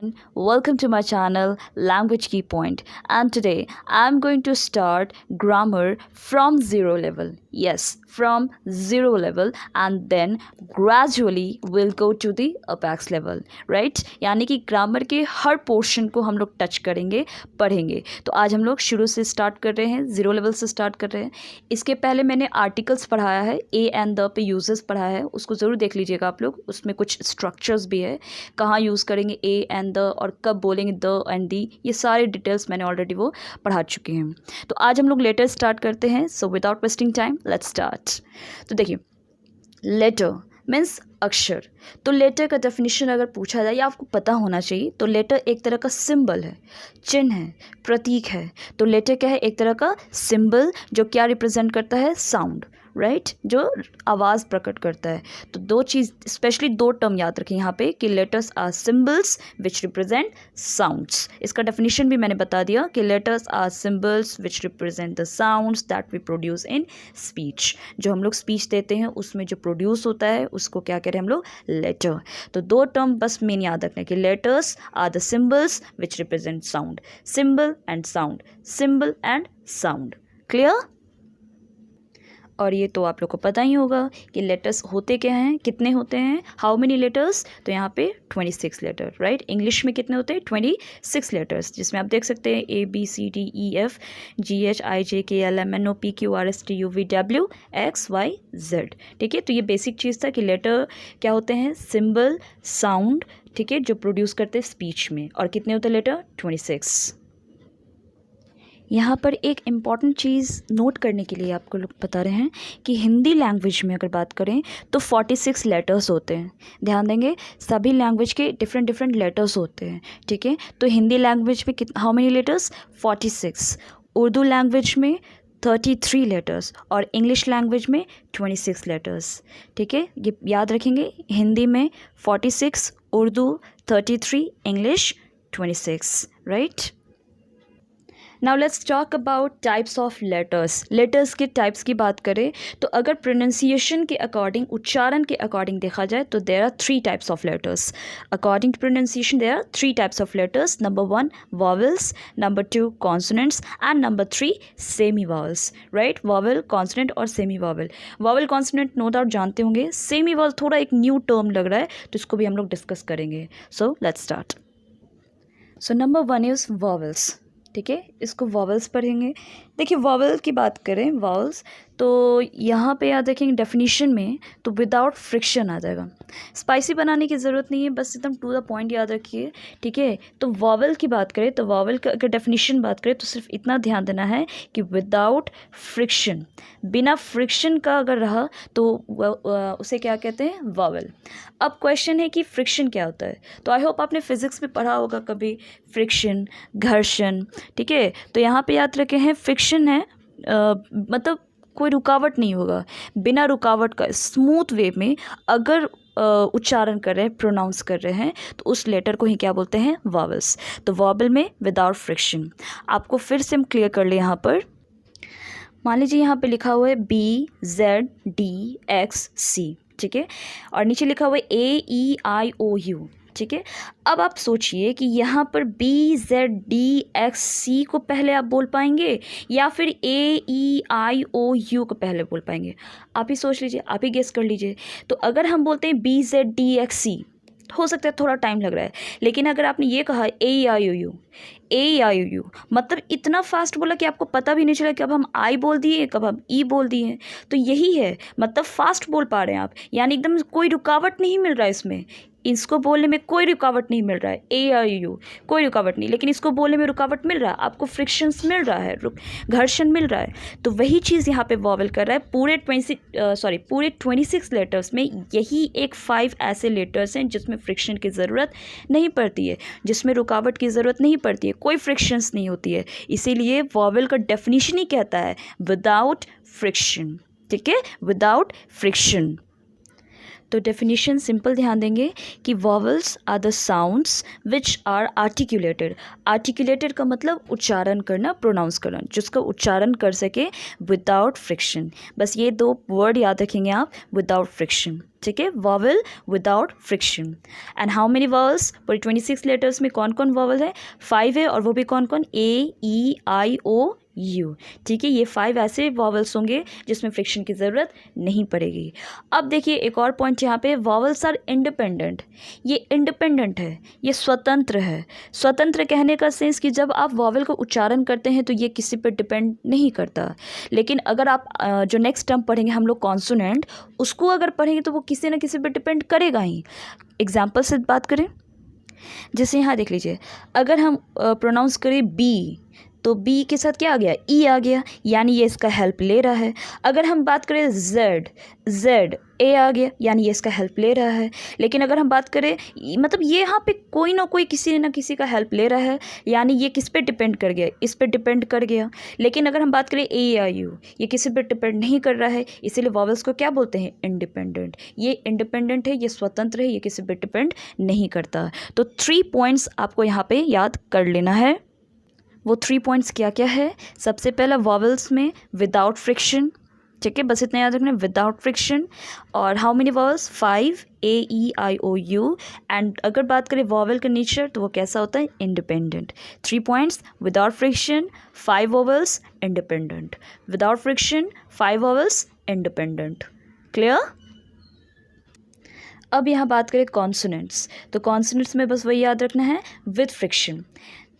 Welcome to my channel Language Key Point, and today I'm going to start grammar from zero level. Yes, from zero level, and then gradually we'll go to the apex level, right? यानी कि grammar के हर portion को हम लोग touch करेंगे, पढ़ेंगे. तो आज हम लोग शुरू से स्टार्ट कर रहे हैं, ज़ीरो लेवल से स्टार्ट कर रहे हैं. इसके पहले मैंने आर्टिकल्स पढ़ाया है, A and the pay uses पढ़ाया है, उसको ज़रूर देख लीजिएगा आप लोग. उसमें कुछ स्ट्रक्चर्स भी है, कहाँ यूज़ करेंगे ए एंड द और कब बोलेंगे द एंड दी, ये सारे डिटेल्स मैंने ऑलरेडी वो पढ़ा चुके हैं. तो आज हम लोग लेटर स्टार्ट करते हैं. So without wasting time let's start. तो देखिए, लेटर मीन्स अक्षर. तो लेटर का डेफिनेशन अगर पूछा जाए या आपको पता होना चाहिए, तो लेटर एक तरह का सिंबल है, चिन्ह है, प्रतीक है. तो लेटर क्या है? एक तरह का सिंबल जो क्या रिप्रेजेंट करता है? साउंड, राइट, जो आवाज़ प्रकट करता है. तो दो चीज़, स्पेशली दो टर्म याद रखें यहाँ पे कि letters are symbols which represent sounds. इसका डेफिनेशन भी मैंने बता दिया कि letters are symbols which represent the sounds that we produce in speech. जो हम लोग स्पीच देते हैं उसमें जो प्रोड्यूस होता है उसको क्या करें हम लोग? लेटर. तो दो टर्म बस मेन याद रखने कि letters are the symbols which represent sound. Symbol and sound, symbol and sound. Clear? और ये तो आप लोग को पता ही होगा कि लेटर्स होते क्या हैं, कितने होते हैं, हाउ मेनी लेटर्स. तो यहाँ पे 26 लेटर, राइट. इंग्लिश में कितने होते हैं? 26 लेटर्स, जिसमें आप देख सकते हैं ABCDEF GHIJKLMNOPQRSTUVWXYZ. ठीक है, तो ये बेसिक चीज़ था कि लेटर क्या होते हैं? सिंबल, साउंड, ठीक है, जो प्रोड्यूस करते हैं स्पीच में. और कितने होते हैं लेटर? 26. यहाँ पर एक इम्पॉर्टेंट चीज़ नोट करने के लिए आपको लोग बता रहे हैं कि हिंदी लैंग्वेज में अगर बात करें तो 46 लेटर्स होते हैं. ध्यान देंगे, सभी लैंग्वेज के डिफरेंट डिफरेंट लेटर्स होते हैं. ठीक है, तो हिंदी लैंग्वेज में how many letters? 46. Urdu language में 33 लेटर्स और इंग्लिश लैंग्वेज में 26 लेटर्स. ठीक है, ये याद रखेंगे. हिंदी में 46, Urdu 33, English 26, right. Now let's talk about types of letters. Letters के टाइप्स की बात करें तो अगर प्रोनाउंसिएशन के अकॉर्डिंग, उच्चारण के अकॉर्डिंग देखा जाए तो there are 3 types of letters. According to pronunciation there are 3 types of letters. Number 1 vowels, number 2 consonants and number 3 semi vowels, right. Vowel, consonant और semi vowel. Vowel consonant no doubt जानते होंगे. Semi vowel थोड़ा एक new term लग रहा है, तो इसको भी हम लोग डिस्कस करेंगे. So let's start. So number 1 is vowels. ठीक है, इसको वॉवेल्स पढ़ेंगे. देखिए, वॉवेल की बात करें, वॉवेल्स, तो यहाँ पे याद रखेंगे डेफिनेशन में तो विदाउट फ्रिक्शन आ जाएगा. स्पाइसी बनाने की ज़रूरत नहीं है, बस एकदम टू द पॉइंट याद रखिए. ठीक है, तो वॉवेल की बात करें तो वॉवेल का अगर डेफिनेशन बात करें तो सिर्फ इतना ध्यान देना है कि विदाउट फ्रिक्शन, बिना फ्रिक्शन का अगर रहा तो उसे क्या कहते हैं? वॉवेल. अब क्वेश्चन है कि फ्रिक्शन क्या होता है. तो आई होप आपने फिजिक्स में पढ़ा होगा कभी फ्रिक्शन, घर्षण. ठीक है, तो यहाँ पे याद रखे हैं फ्रिक्शन है मतलब कोई रुकावट नहीं होगा, बिना रुकावट का स्मूथ वे में अगर उच्चारण कर रहे हैं, प्रोनाउंस कर रहे हैं, तो उस लेटर को ही क्या बोलते हैं? वॉवेल्स. तो वॉवेल में विदाउट फ्रिक्शन. आपको फिर से हम क्लियर कर ले. यहाँ पर मान लीजिए यहाँ पे लिखा हुआ है BZDXC. ठीक है, और नीचे लिखा हुआ है AEIOU. ठीक है, अब आप सोचिए कि यहाँ पर BZDXC को पहले आप बोल पाएंगे या फिर AEIOU को पहले बोल पाएंगे? आप ही सोच लीजिए, आप ही गेस कर लीजिए. तो अगर हम बोलते हैं BZDXC, हो सकता है थोड़ा टाइम लग रहा है, लेकिन अगर आपने ये कहा AEIOU, AEIOU, मतलब इतना फास्ट बोला कि आपको पता भी नहीं चला कि अब हम आई बोल दिए, कब हम ई बोल दिए. तो यही है, मतलब फास्ट बोल पा रहे हैं आप, यानी एकदम कोई रुकावट नहीं मिल रहा है इसमें. इसको बोलने में कोई रुकावट नहीं मिल रहा है. AEIOU कोई रुकावट नहीं, लेकिन इसको बोलने में रुकावट मिल रहा है, आपको फ्रिक्शंस मिल रहा है, घर्षण मिल रहा है. तो वही चीज़ यहाँ पे वॉवेल कर रहा है. पूरे 26 लेटर्स में यही एक 5 ऐसे लेटर्स हैं जिसमें फ्रिक्शन की ज़रूरत नहीं पड़ती है, जिसमें रुकावट की ज़रूरत नहीं पड़ती है, कोई फ्रिक्शंस नहीं होती है. इसीलिए वॉवेल का डेफिनेशन ही कहता है विदाउट फ्रिक्शन. ठीक है, विदाउट फ्रिक्शन. तो डेफिनेशन सिंपल ध्यान देंगे कि vowels are the sounds which are articulated. Articulated का मतलब उच्चारण करना, प्रोनाउंस करना, जिसका उच्चारण कर सके विदाउट फ्रिक्शन. बस ये दो वर्ड याद रखेंगे आप, विदाउट फ्रिक्शन. ठीक है, vowel without friction. And how many vowels, पूरे 26 लेटर्स में कौन कौन वॉवल है? 5 है, और वो भी कौन कौन? ए, ई, आई, ओ, यू। ठीक है, ये 5 ऐसे वॉवल्स होंगे जिसमें फ्रिक्शन की ज़रूरत नहीं पड़ेगी। अब देखिए एक और पॉइंट यहाँ पे, वॉवल्स आर इंडिपेंडेंट। ये इंडिपेंडेंट है, ये स्वतंत्र है। स्वतंत्र कहने का सेंस कि जब आप वॉवल का उच्चारण करते हैं तो ये किसी पर डिपेंड नहीं करता। लेकिन अगर आप जो नेक्स्ट टर्म पढ़ेंगे हम लोग कॉन्सोनेंट, उसको अगर पढ़ेंगे तो वो किसी न किसी पर डिपेंड करेगा ही। एग्जाम्पल से बात करें, जैसे यहाँ देख लीजिए, अगर हम प्रोनाउंस करें बी, तो बी के साथ क्या आ गया? ई आ गया, यानी ये इसका हेल्प ले रहा है। अगर हम बात करें जेड, जेड ए आ गया, यानी ये इसका हेल्प ले रहा है। लेकिन अगर हम बात करें, मतलब ये यहाँ पे कोई ना कोई किसी न किसी का हेल्प ले रहा है, यानी ये किस पे डिपेंड कर गया? इस पे डिपेंड कर गया। लेकिन अगर हम बात करें ए या यू, ये किसी पे डिपेंड नहीं कर रहा है, इसीलिए वॉवल्स को क्या बोलते हैं? इंडिपेंडेंट। ये इंडिपेंडेंट है, ये स्वतंत्र है, ये किसी पे डिपेंड नहीं करता। तो 3 पॉइंट्स आपको यहाँ पे याद कर लेना है। वो 3 पॉइंट्स क्या क्या है? सबसे पहला वॉवल्स में विदाउट फ्रिक्शन, ठीक है, बस इतना याद रखना, विदाउट फ्रिक्शन। और how many vowels? 5, A, E, I, O, U. And अगर बात करें वॉवल का नेचर, तो वो कैसा होता है? Independent. 3 points, without friction, 5 vowels, independent. Without friction, 5 vowels, independent. Clear? अब यहाँ बात करें कॉन्सोनेंट्स, तो कॉन्सोनेंट्स में बस वही याद रखना है, विद फ्रिक्शन।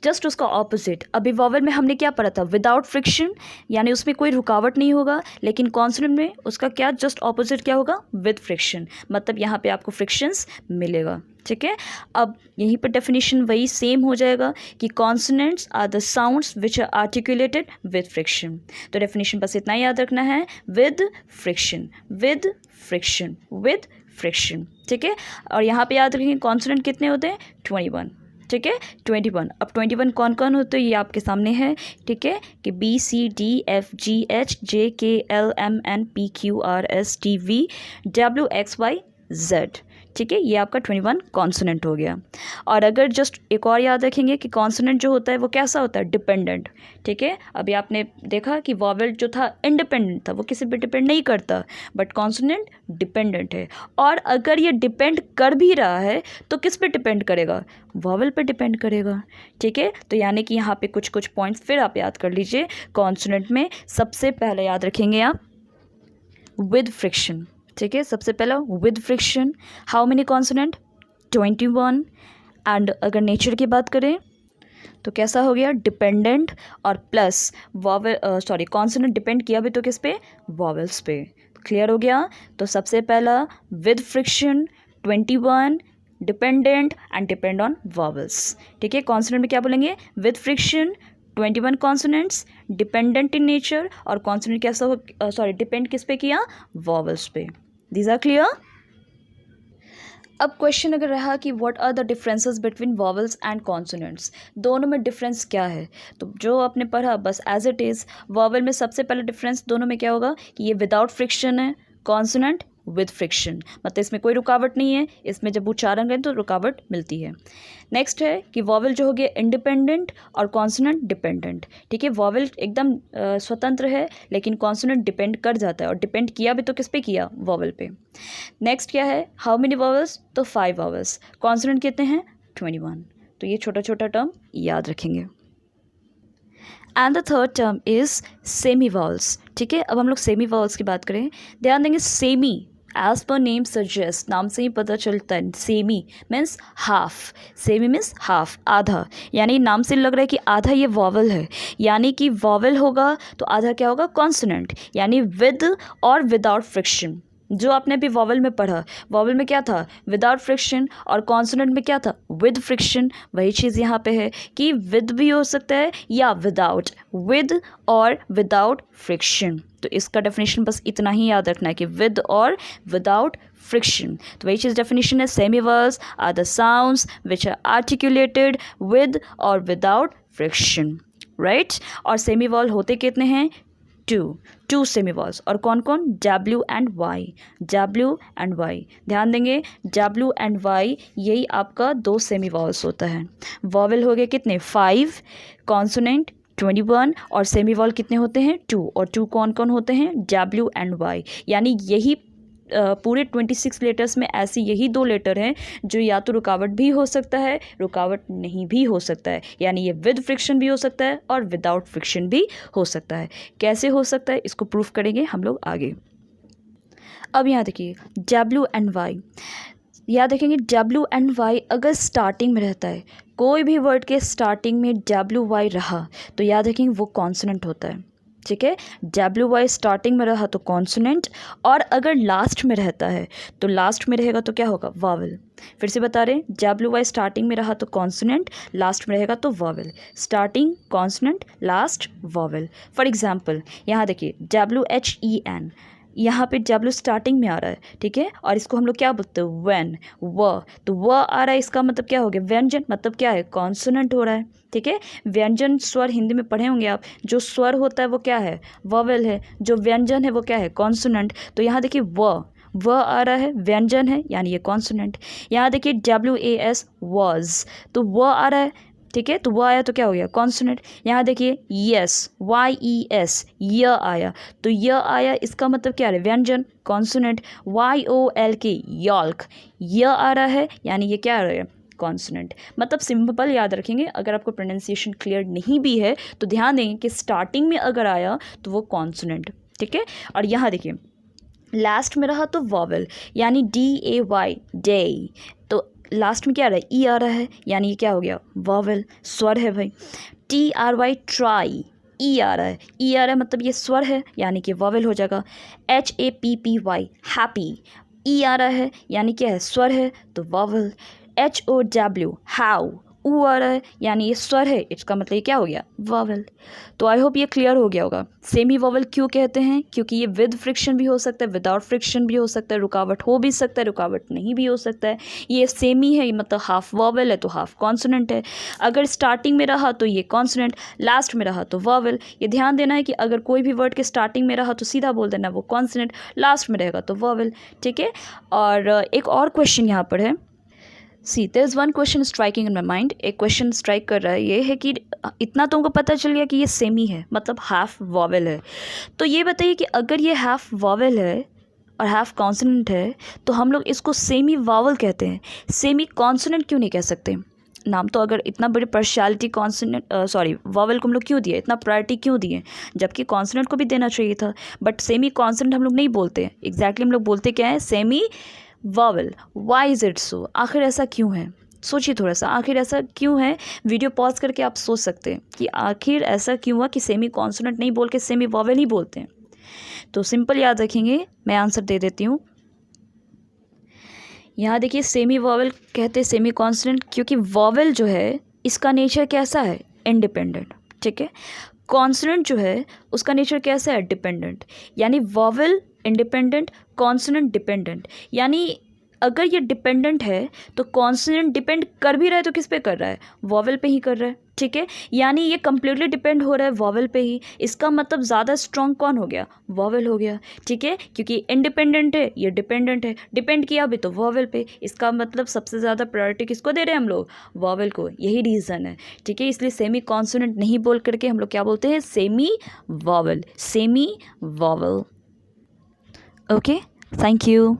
जस्ट उसका ऑपोजिट, अभी वॉवल में हमने क्या पढ़ा था? विदाउट फ्रिक्शन, यानी उसमें कोई रुकावट नहीं होगा। लेकिन कॉन्सोनेंट में उसका क्या जस्ट ऑपोजिट क्या होगा? विद फ्रिक्शन, मतलब यहाँ पे आपको फ्रिक्शंस मिलेगा। ठीक है, अब यहीं पर डेफिनेशन वही सेम हो जाएगा कि consonants are the sounds which are articulated with friction. तो डेफिनेशन बस इतना याद रखना है, with friction, with friction, with friction. ठीक है, और यहाँ पे याद रखेंगे कॉन्सोनेंट कितने होते हैं? 21। ठीक है, 21। अब 21 कौन कौन होते हैं ये आपके सामने है। ठीक है, कि B, C, D, F, G, H, J, K, L, M, N, P, Q, R, S, T, V, W, X, Y, Z. ठीक है, ये आपका 21 कॉन्सोनेंट हो गया। और अगर जस्ट एक और याद रखेंगे कि कॉन्सोनेंट जो होता है वो कैसा होता है? डिपेंडेंट। ठीक है, अभी आपने देखा कि वॉवेल जो था इंडिपेंडेंट था, वो किसी पे डिपेंड नहीं करता, बट कॉन्सोनेंट डिपेंडेंट है। और अगर ये डिपेंड कर भी रहा है तो किस पे डिपेंड करेगा? वॉवेल पे डिपेंड करेगा। ठीक है, तो यानी कि यहाँ पे कुछ कुछ पॉइंट्स फिर आप याद कर लीजिए। कॉन्सोनेंट में सबसे पहले याद रखेंगे आप विद फ्रिक्शन। ठीक है, सबसे पहला with friction. How many consonant? 21। And अगर नेचर की बात करें तो कैसा हो गया? डिपेंडेंट, और plus vowel, sorry, consonant depend किया भी तो किस पे? वॉवेल्स पे। क्लियर हो गया? तो सबसे पहला with friction, 21, dependent and depend on vowels. ठीक है, कॉन्सोनेंट में क्या बोलेंगे? With friction, 21 consonants, dependent in nature, और कॉन्सोनेंट कैसा हो, सॉरी, डिपेंड किस पे किया? वॉवेल्स पे। These are clear? अब क्वेश्चन अगर रहा कि what are the differences between vowels and consonants, दोनों में डिफरेंस क्या है? तो जो आपने पढ़ा बस एज इट इज़। वॉवल में सबसे पहला डिफरेंस दोनों में क्या होगा कि ये विदाउट फ्रिक्शन है, कॉन्सोनेंट विद फ्रिक्शन, मतलब इसमें कोई रुकावट नहीं है, इसमें जब उच्चारण करें तो रुकावट मिलती है। नेक्स्ट है कि वॉवल जो हो गया इंडिपेंडेंट और कॉन्सोनेंट डिपेंडेंट। ठीक है, वॉवल एकदम स्वतंत्र है, लेकिन कॉन्सोनेंट डिपेंड कर जाता है, और डिपेंड किया भी तो किस पे किया? वॉवल पे। नेक्स्ट क्या है? How many vowels? तो 5 वॉवल्स। कॉन्सोनेंट कितने हैं? 21। तो ये छोटा छोटा टर्म याद रखेंगे। And the third term is semi vowels. ठीक है, अब हम लोग सेमी वॉवल्स की बात करें, ध्यान देंगे semi as per name suggest, नाम से ही पता चलता है, semi means half. Semi means half, आधा, यानी नाम से लग रहा है कि आधा ये वॉवल है, यानी कि वॉवल होगा तो आधा क्या होगा? कॉन्सोनेंट, यानी विद और विदाउट फ्रिक्शन। जो आपने अभी वॉवल में पढ़ा, वॉवल में क्या था? विदाउट फ्रिक्शन, और कॉन्सोनेंट में क्या था? With friction. वही चीज़ यहाँ पे है कि विद भी हो सकता है या विदाउट, विद और विदाउट फ्रिक्शन। तो इसका डेफिनेशन बस इतना ही याद रखना है कि विद और विदाउट फ्रिक्शन। तो वही चीज़ डेफिनेशन है, semi vowels are the sounds which are articulated with और विदाउट फ्रिक्शन, राइट। और सेमी वॉवल होते कितने हैं? 2 सेमी वॉवल्स, और कौन कौन? W and Y, W and Y। ध्यान देंगे W एंड Y, यही आपका 2 सेमी वॉवल्स होता है। वॉवल हो गए कितने? 5, कॉन्सोनेंट 21, और सेमी वॉवल कितने होते हैं? 2, और 2 कौन कौन होते हैं? W एंड Y, यानी यही पूरे 26 लेटर्स में ऐसे यही 2 लेटर हैं जो या तो रुकावट भी हो सकता है, रुकावट नहीं भी हो सकता है, यानी ये विद फ्रिक्शन भी हो सकता है और विदाउट फ्रिक्शन भी हो सकता है। कैसे हो सकता है इसको प्रूफ करेंगे हम लोग आगे। अब यहाँ देखिए WNY, याद रखेंगे WNY अगर स्टार्टिंग में रहता है, कोई भी वर्ड के स्टार्टिंग में WY रहा तो याद रखेंगे वो कॉन्सोनेंट होता है, ठीक है। WY स्टार्टिंग में रहा तो कॉन्सोनेंट, और अगर लास्ट में रहता है तो लास्ट में रहेगा तो क्या होगा, वावल। फिर से बता रहे हैं, WY स्टार्टिंग में रहा तो कॉन्सोनेंट, लास्ट में रहेगा तो vowel. Starting consonant, last vowel. For example यहाँ देखिए WHEN, यहाँ पे W स्टार्टिंग में आ रहा है, ठीक है, और इसको हम लोग क्या बोलते हैं, व्हेन, तो व आ रहा है, इसका मतलब क्या हो गया, व्यंजन, मतलब क्या है, कॉन्सोनेंट हो रहा है, ठीक है। व्यंजन स्वर हिंदी में पढ़े होंगे आप, जो स्वर होता है वो क्या है, वॉवेल है, जो व्यंजन है वो क्या है, कॉन्सोनेंट। तो यहाँ देखिए व आ रहा है, व्यंजन है, यानी ये कॉन्सोनेंट। यहाँ देखिए WAS वॉज, तो व आ रहा है, ठीक है, तो वो आया तो क्या हो गया, कॉन्सोनेंट। यहाँ देखिए यस, YES, य आया, तो य आया, इसका मतलब क्या है, व्यंजन, कॉन्सोनेंट। YOLK, यॉल्क, य आ रहा है, यानी ये क्या आ रहा है, कॉन्सोनेंट। मतलब सिंपल याद रखेंगे, अगर आपको प्रोनाउंसिएशन क्लियर नहीं भी है तो ध्यान देंगे कि स्टार्टिंग में अगर आया तो वो कॉन्सोनेंट, ठीक है। और यहाँ देखिए लास्ट में रहा तो वॉवेल, यानी DAY, डे, तो लास्ट में क्या आ रहा है, ई आ रहा है, यानी ये क्या हो गया, वॉवेल, स्वर है भाई। TRY, ट्राई, ई आ रहा है, ई आ रहा है मतलब ये स्वर है, यानी कि वॉवेल हो जाएगा। HAPPY, हैप्पी, ई आ रहा है, यानी क्या है, स्वर है, तो वॉवेल। HOW, हाउ, ऊ आ रहा है, यानी ये स्वर है, इसका मतलब ये क्या हो गया, वॉवेल। तो आई होप ये क्लियर हो गया होगा। सेमी वॉवेल क्यों कहते हैं, क्योंकि ये विद फ्रिक्शन भी हो सकता है, विदाउट फ्रिक्शन भी हो सकता है, रुकावट हो भी सकता है, रुकावट नहीं भी हो सकता है। ये सेमी है, मतलब हाफ वॉवेल है तो हाफ कॉन्सोनेंट है। अगर स्टार्टिंग में रहा तो ये कॉन्सोनेंट, लास्ट में रहा तो वॉवेल। ये ध्यान देना है कि अगर कोई भी वर्ड के स्टार्टिंग में रहा तो सीधा बोल देना वो कॉन्सोनेंट, लास्ट में रहेगा तो वॉवेल, ठीक है। और एक और क्वेश्चन यहाँ पर है, see there is one question striking in my mind. एक क्वेश्चन स्ट्राइक कर रहा है, ये है कि इतना तुमको पता चल गया कि ये सेमी है, मतलब हाफ वॉवेल है, तो ये बताइए कि अगर ये हाफ वॉवेल है और हाफ कॉन्सोनेंट है तो हम लोग इसको सेमी वॉवेल कहते हैं, सेमी कॉन्सोनेंट क्यों नहीं कह सकते। नाम तो अगर इतना बड़ी पार्शियलिटी कॉन्सोनेंट वॉवेल को हम लोग क्यों दिए, इतना प्रायोरिटी क्यों दिए, जबकि कॉन्सोनेंट को भी देना चाहिए था। बट सेमी कॉन्सोनेंट हम लोग नहीं बोलते, एग्जैक्टली हम लोग बोलते क्या है, semi vowel. Why is it so, आखिर ऐसा क्यों है, सोचिए थोड़ा सा, आखिर ऐसा क्यों है। वीडियो पॉज करके आप सोच सकते हैं कि आखिर ऐसा क्यों हुआ कि सेमी कॉन्सोनेंट नहीं बोल के सेमी वॉवेल ही बोलते हैं। तो सिंपल याद रखेंगे, मैं आंसर दे देती हूँ। यहाँ देखिए सेमी वॉवेल कहते हैं सेमी कॉन्सोनेंट, क्योंकि वॉवेल जो है इसका नेचर कैसा है, इंडिपेंडेंट, ठीक है। कॉन्सोनेंट जो है उसका नेचर कैसा है, डिपेंडेंट। यानी वॉवेल इंडिपेंडेंट, कॉन्सोनेंट डिपेंडेंट। यानी अगर ये डिपेंडेंट है तो कॉन्सोनेंट डिपेंड कर भी रहा है तो किस पे कर रहा है, वॉवेल पे ही कर रहा है, ठीक है। यानी ये कम्प्लीटली डिपेंड हो रहा है वॉवेल पे ही, इसका मतलब ज़्यादा स्ट्रॉन्ग कौन हो गया, वॉवेल हो गया, ठीक है। क्योंकि इंडिपेंडेंट है, ये डिपेंडेंट है, डिपेंड किया भी तो वॉवेल पे, इसका मतलब सबसे ज़्यादा प्रायोरिटी किसको दे रहे हैं हम लोग, वॉवेल को, यही रीज़न है, ठीक है। इसलिए सेमी कॉन्सोनेंट नहीं बोल करके हम लोग क्या बोलते हैं, semi vowel, semi vowel. Okay, thank you.